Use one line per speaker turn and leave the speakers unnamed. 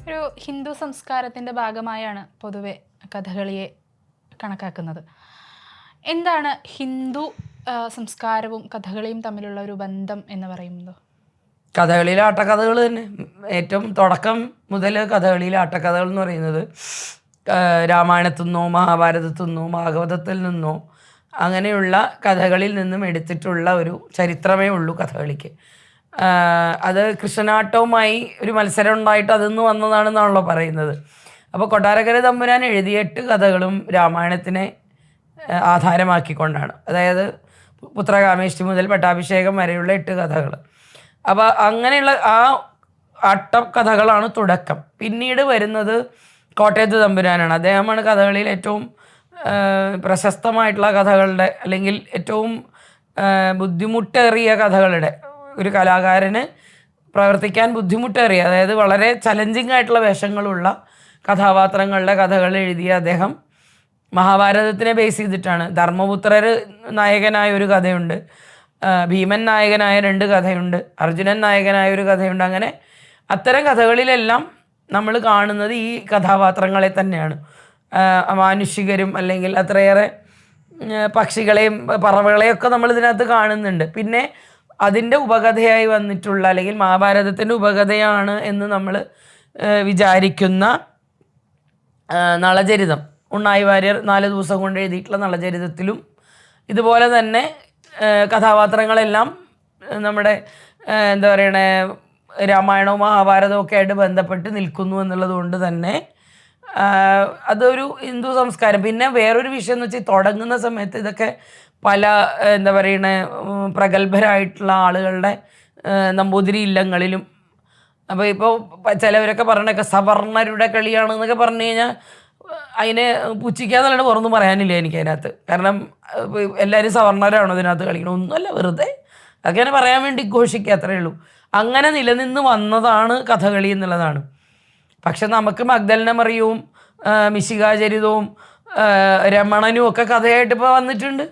ഒരു ഹിന്ദു സംസ്കാരത്തിൻ്റെ ഭാഗമായാണ് പൊതുവെ കഥകളിയെ കണക്കാക്കുന്നത്. എന്താണ് ഹിന്ദു സംസ്കാരവും കഥകളിയും തമ്മിലുള്ള ഒരു ബന്ധം എന്ന് പറയുന്നത്?
കഥകളിയിലെ ആട്ടക്കഥകൾ തന്നെ ഏറ്റവും തുടക്കം മുതൽ കഥകളിയിലെ ആട്ടക്കഥകൾ എന്ന് പറയുന്നത് രാമായണത്തിൽ നിന്നോ മഹാഭാരതത്തിൽ നിന്നോ ഭാഗവതത്തിൽ നിന്നോ അങ്ങനെയുള്ള കഥകളിൽ നിന്നും എടുത്തിട്ടുള്ള ഒരു ചരിത്രമേ ഉള്ളൂ കഥകളിക്ക്. അത് കൃഷ്ണനാട്ടവുമായി ഒരു മത്സരം ഉണ്ടായിട്ട് അതിൽ നിന്ന് വന്നതാണെന്നാണല്ലോ പറയുന്നത്. അപ്പോൾ കൊട്ടാരക്കര തമ്പുരാൻ എഴുതിയ 8 കഥകളും രാമായണത്തിനെ ആധാരമാക്കിക്കൊണ്ടാണ്. അതായത് പുത്രകാമേഷ്ടി മുതൽ പട്ടാഭിഷേകം വരെയുള്ള 8 കഥകൾ. അപ്പോൾ അങ്ങനെയുള്ള ആ ആട്ടക്കഥകളാണ് തുടക്കം. പിന്നീട് വരുന്നത് കോട്ടയത്ത് തമ്പുരാനാണ്. അദ്ദേഹമാണ് കഥകളിയിൽ ഏറ്റവും പ്രശസ്തമായിട്ടുള്ള കഥകളുടെ അല്ലെങ്കിൽ ഏറ്റവും ബുദ്ധിമുട്ടേറിയ കഥകളുടെ ഒരു കലാകാരന് പ്രവർത്തിക്കാൻ ബുദ്ധിമുട്ടേറിയ, അതായത് വളരെ ചലഞ്ചിങ് ആയിട്ടുള്ള വേഷങ്ങളുള്ള കഥാപാത്രങ്ങളുടെ കഥകൾ എഴുതിയ അദ്ദേഹം മഹാഭാരതത്തിനെ ബേസ് ചെയ്തിട്ടാണ്. ധർമ്മപുത്രർ നായകനായ ഒരു കഥയുണ്ട്, ഭീമൻ നായകനായ 2 കഥയുണ്ട്, അർജുനൻ നായകനായ ഒരു കഥയുണ്ട്. അങ്ങനെ അത്തരം കഥകളിലെല്ലാം നമ്മൾ കാണുന്നത് ഈ കഥാപാത്രങ്ങളെ തന്നെയാണ്. മാനുഷികരും അല്ലെങ്കിൽ അത്രയേറെ പക്ഷികളെയും പറവകളെയൊക്കെ നമ്മൾ ഇതിനകത്ത് കാണുന്നുണ്ട്. പിന്നെ അതിൻ്റെ ഉപകഥയായി വന്നിട്ടുള്ള അല്ലെങ്കിൽ മഹാഭാരതത്തിൻ്റെ ഉപകഥയാണ് എന്ന് നമ്മൾ വിചാരിക്കുന്ന നളചരിതം, ഉണ്ണായി വാര്യർ 4 ദിവസം കൊണ്ട് എഴുതിയിട്ടുള്ള നളചരിതത്തിലും ഇതുപോലെ തന്നെ കഥാപാത്രങ്ങളെല്ലാം നമ്മുടെ എന്താ പറയണേ രാമായണവും മഹാഭാരതവും ഒക്കെ ആയിട്ട് ബന്ധപ്പെട്ട് നിൽക്കുന്നു എന്നുള്ളത് കൊണ്ട് തന്നെ അതൊരു ഹിന്ദു സംസ്കാരം. പിന്നെ വേറൊരു വിഷയം എന്ന് വെച്ചാൽ തുടങ്ങുന്ന സമയത്ത് ഇതൊക്കെ പല എന്താ പറയണ പ്രഗത്ഭരായിട്ടുള്ള ആളുകളുടെ നമ്പൂതിരി ഇല്ലങ്ങളിലും, അപ്പോൾ ഇപ്പോൾ ചിലവരൊക്കെ പറയണൊക്കെ സവർണരുടെ കളിയാണെന്നൊക്കെ പറഞ്ഞു കഴിഞ്ഞാൽ അതിനെ പുച്ഛിക്കാന്നല്ലാണ്ട് പുറമൊന്നും പറയാനില്ല എനിക്ക് അതിനകത്ത്. കാരണം എല്ലാവരും സവർണരാണോ ഇതിനകത്ത് കളിക്കണം? ഒന്നുമല്ല, വെറുതെ അങ്ങനെ പറയാൻ വേണ്ടി ഘോഷിക്കുക, അത്രയേ ഉള്ളൂ. അങ്ങനെ നിലനിന്ന് വന്നതാണ് കഥകളി എന്നുള്ളതാണ്. പക്ഷെ നമുക്ക് മഗ്ദലനമറിയവും മിശികാചരിതവും രമണനും ഒക്കെ കഥയായിട്ട് ഇപ്പോൾ വന്നിട്ടുണ്ട്.